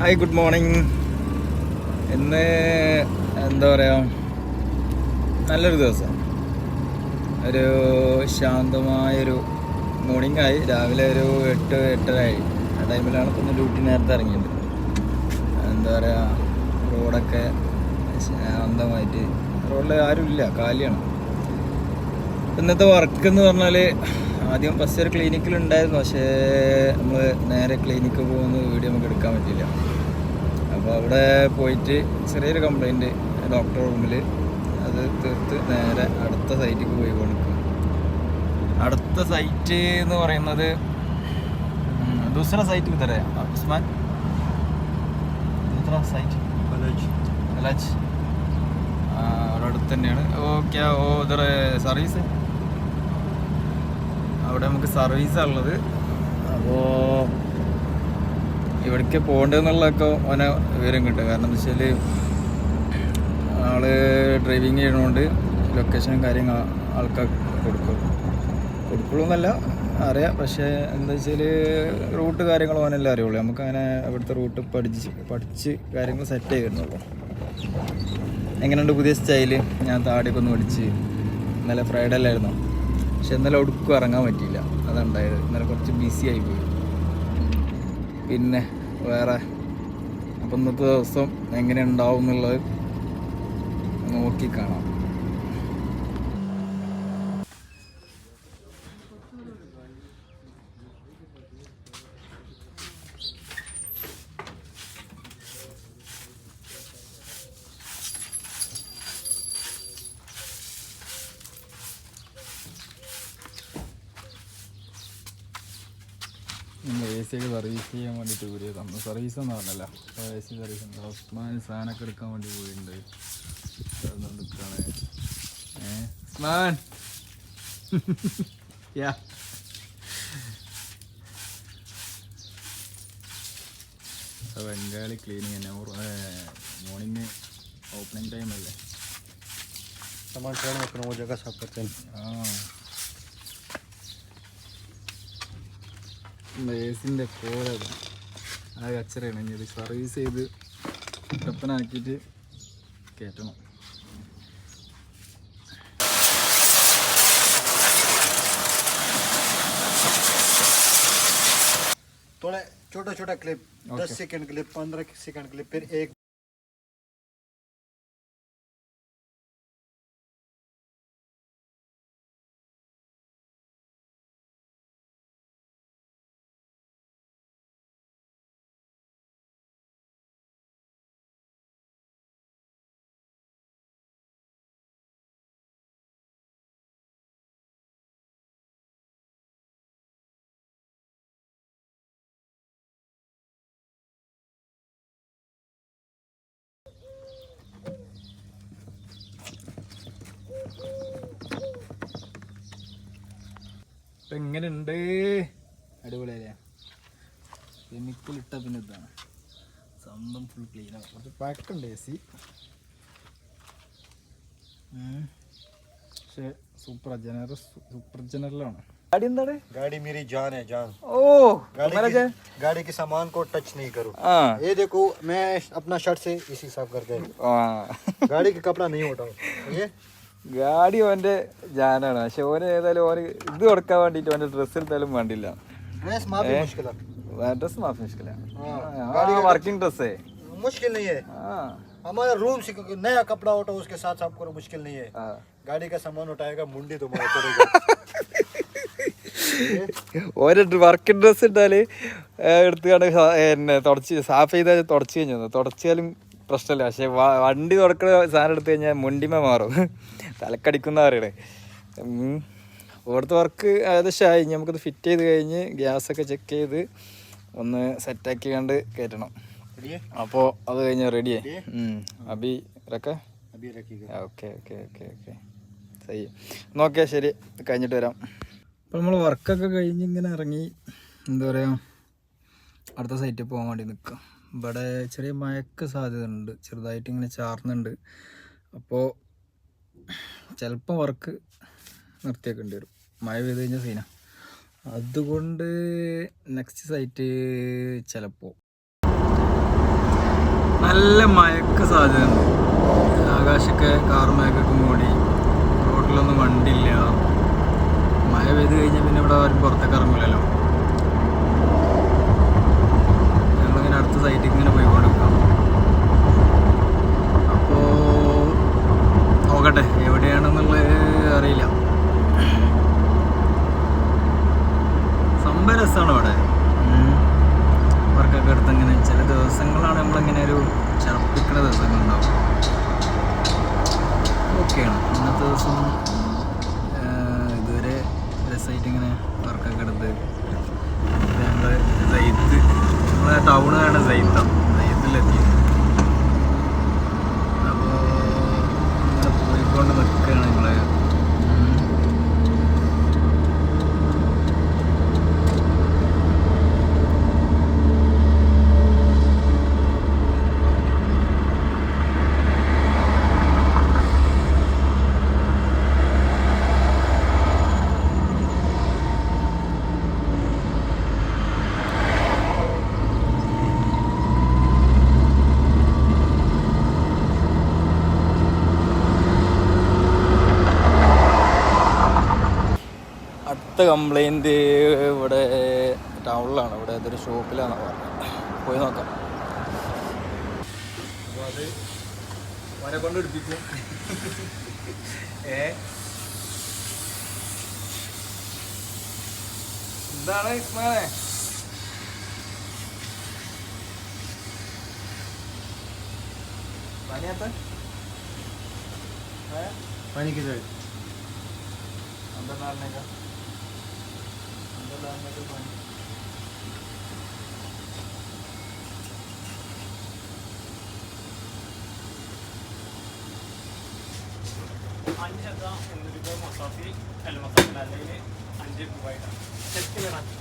Hi, good morning. ഇന്ന് എന്താ പറയുക, നല്ലൊരു ദിവസം. ഒരു ശാന്തമായൊരു മോർണിംഗ് ആയി. രാവിലെ ഒരു 8-8:30 ആയി. ആ ടൈമിലാണ് ഇപ്പം ഡ്യൂട്ടി നേരത്തെ ഇറങ്ങിയത്. എന്താ പറയുക, റോഡൊക്കെ ശാന്തമായിട്ട്, റോഡിൽ ആരുമില്ല, കാലിയാണ്. ഇന്നത്തെ വർക്ക് എന്ന് പറഞ്ഞാൽ, ആദ്യം ഫസ്റ്റ് ഒരു ക്ലിനിക്കിലുണ്ടായിരുന്നു. പക്ഷേ നമ്മൾ നേരെ ക്ലിനിക്ക് പോകുന്ന വീഡിയോ നമുക്ക് എടുക്കാൻ പറ്റില്ല. അപ്പോൾ അവിടെ പോയിട്ട് ചെറിയൊരു കംപ്ലൈൻറ്റ് ഡോക്ടർ റൂമിൽ, അത് തീർത്ത് നേരെ അടുത്ത സൈറ്റിലേക്ക് പോയി കൊടുക്കും. അടുത്ത സൈറ്റ് എന്ന് പറയുന്നത് ദൂസറ സൈറ്റ് കിതറ ഉസ്മാൻ, ദൂസറ സൈറ്റ് അലജ് അവിടെ അടുത്ത് തന്നെയാണ്. ഓക്കെ, ഇതറ സർവീസ്, അവിടെ നമുക്ക് സർവീസാണ് ഉള്ളത്. അപ്പോൾ ഇവിടേക്ക് പോകേണ്ടതെന്നുള്ളതൊക്കെ ഓനെ വിവരം കിട്ടും. കാരണം എന്താ വെച്ചാൽ ആള് ഡ്രൈവിങ് ചെയ്യണോണ്ട് ലൊക്കേഷനും കാര്യങ്ങൾ ആൾക്കാർ കൊടുക്കുള്ളൂ എന്നല്ല അറിയാം. പക്ഷേ എന്താ വെച്ചാൽ റൂട്ട് കാര്യങ്ങൾ ഓനെല്ലാം അറിയുള്ളൂ. നമുക്കങ്ങനെ അവിടുത്തെ റൂട്ട് പഠിച്ച് കാര്യങ്ങൾ സെറ്റ് ചെയ്തിരുന്നുള്ളൂ. എങ്ങനെയുണ്ട് പുതിയ സ്റ്റൈല്? ഞാൻ താടിയൊക്കെ ഒന്ന് പഠിച്ച്, ഇന്നലെ ഫ്രൈഡേ അല്ലായിരുന്നു. പക്ഷെ ഇന്നലെ ഒടുക്കും ഇറങ്ങാൻ പറ്റിയില്ല, അതുണ്ടായത്. ഇന്നലെ കുറച്ച് ബിസി ആയിപ്പോയി. പിന്നെ വേറെ അപ്പം ഇന്നത്തെ ദിവസം എങ്ങനെ ഉണ്ടാവും എന്നുള്ളത് നോക്കി കാണാം. നമ്മൾ എ സി ഒക്കെ സർവീസ് ചെയ്യാൻ വേണ്ടിയിട്ട് ഊരിയത്. നമ്മൾ സർവീസ് എന്ന് പറഞ്ഞല്ല, എ സി സർവീസ് ഉണ്ട്. ഉസ്മാൻ സാധനമൊക്കെ എടുക്കാൻ വേണ്ടി പോയിട്ടുണ്ട്. എടുക്കാണ് ഉസ്മാൻ. യാ, ബംഗാളി ക്ലീനിങ് തന്നെ. മോർണിംഗ് ഓപ്പണിംഗ് ടൈം അല്ലേ. ഏസിൻ്റെ പോലെ ആ കച്ചറയാണ്. ഇനി ഇത് സർവീസ് ചെയ്ത് ടപ്പനാക്കിയിട്ട് കയറ്റണം. थोड़ा छोटा छोटा clip, 10 second clip, 15 second clip, फिर एक ഇപ്പം എങ്ങനെയുണ്ട്? അടിപൊളിയല്ലേ? കെമിക്കൽ ഇട്ട പിന്നെ ഇതാണ് സംഭവം. ഫുൾ ക്ലീനാണ്. കുറച്ച് പാക്കുണ്ട് എ സി, പക്ഷേ സൂപ്പർ ജനറലാണ്. गाड़ी अंदर है? गाड़ी मेरी जान है, जान। ओह, गाड़ी के सामान को टच नहीं करो। ये देखो, मैं अपना शर्ट से इसी साफ करके गाड़ी का कपड़ा नहीं उठाओ। ये ഗാഡി ഓൻ്റെ ജാനാണ്. പക്ഷെ ഓന് ഏതായാലും ഓന് ഇത് കൊടുക്കാൻ വേണ്ടിയിട്ട് ഓൻ്റെ ഡ്രസ്സ് എടുത്താലും വേണ്ടില്ല. ड्रेस माफी मुश्किल है, ഡ്രസ്സ് മാഫി മുഷ്കിലാണ്. വർക്കിംग ഡ്രസ്സേ मुश्किल नहीं है। हमारा रूम से नया कपड़ा उठाओ, उसके साथ साफ करो, मुश्किल नहीं है। गाड़ी का सामान उठाएगा, मुंडी तुम्हारा पड़ेगा। ഓരോ വർക്കിംഗ് ഡ്രസ്സ് ഇട്ടാൽ എടുത്തുകൊണ്ട് എന്നെ തുടച്ച് സാഫ് ചെയ്താൽ തുടച്ച് കഴിഞ്ഞു. തുടച്ചാലും പ്രശ്നമില്ല. പക്ഷെ വണ്ടി തുടക്കുന്ന സാധനം എടുത്തു കഴിഞ്ഞാൽ മുണ്ടിമ മാറും, തലക്കടിക്കുന്ന പറയണേ. അവിടുത്തെ വർക്ക് ഏകദേശമായി. നമുക്കത് ഫിറ്റ് ചെയ്ത് കഴിഞ്ഞ് ഗ്യാസൊക്കെ ചെക്ക് ചെയ്ത് ഒന്ന് സെറ്റാക്കി കണ്ട് കയറ്റണം. അപ്പോൾ അത് കഴിഞ്ഞ് റെഡിയായി. അബി ഇറക്കെ ഓക്കെ ഓക്കെ ഓക്കെ ഓക്കെ സഹി. നോക്കിയാൽ ശരി, കഴിഞ്ഞിട്ട് വരാം. അപ്പോൾ നമ്മൾ വർക്കൊക്കെ കഴിഞ്ഞ് ഇങ്ങനെ ഇറങ്ങി, എന്താ പറയുക, അടുത്ത സൈറ്റിൽ പോകാൻ വേണ്ടി നിൽക്കാം. ഇവിടെ ചെറിയ മഴയ്ക്ക് സാധ്യത ഉണ്ട്, ചെറുതായിട്ട് ഇങ്ങനെ ചാർന്നുണ്ട്. അപ്പോൾ ചിലപ്പോൾ വർക്ക് നിർത്തിയേക്കേണ്ടി വരും, മഴ പെയ്ത് കഴിഞ്ഞാൽ സീന. അതുകൊണ്ട് നെക്സ്റ്റ് സൈറ്റ് ചിലപ്പോൾ നല്ല മഴക്ക് സാധ്യതയുണ്ട്. ആകാശമൊക്കെ കാർമേഘമൊക്കെ മൂടി, റോഡിലൊന്നും വണ്ടിയില്ല. മഴ പെയ്ത് കഴിഞ്ഞാൽ പിന്നെ ഇവിടെ ആരും പുറത്തേക്ക് ഇറങ്ങില്ലല്ലോ. ഞങ്ങളിങ്ങനെ അടുത്ത സൈറ്റിൽ ഇങ്ങനെ പോയിക്കൊണ്ടിരിക്കാം. അപ്പോൾ നോക്കട്ടെ എവിടെയാണെന്നുള്ളത് അറിയില്ല. സംഭവം രസമാണ് ഇവിടെ. വർക്കൊക്കെ എടുത്ത് ഇങ്ങനെ ചില ദിവസങ്ങളാണ് നമ്മളിങ്ങനെ ഒരു ചടപ്പിക്കുന്ന ദിവസങ്ങളുണ്ടാവും. ഓക്കെയാണ്. ഇന്നത്തെ ദിവസം ഇതുവരെ രസമായിട്ട് ഇങ്ങനെ വർക്കൊക്കെ എടുത്ത് ഞങ്ങൾ സൈത്ത്, നമ്മളെ ടൗണാണ് സൈത്താണ്, സൈത്തിലെത്തി. അപ്പോൾ ഇങ്ങനെ പോയിക്കൊണ്ട് നിൽക്കുകയാണ് ഞങ്ങൾ. അടുത്ത കംപ്ലൈൻറ്റ് ഇവിടെ ടൗണിലാണ്. ഇവിടെ ഇതൊരു ഷോപ്പിലാണ് പറഞ്ഞത്. പോയി നോക്കാം. അപ്പോൾ അത് അവനെ കൊണ്ട് എടുപ്പിക്കും. എന്താണ് ഇസ്മാനെ പനിയാത്ത पानी किधर है? अंदर डालने का पानी. $5 എന്നൊരു മസാഫി അല്ല മസാല അല്ലെങ്കിൽ $5 ചെക്കിലാണ്.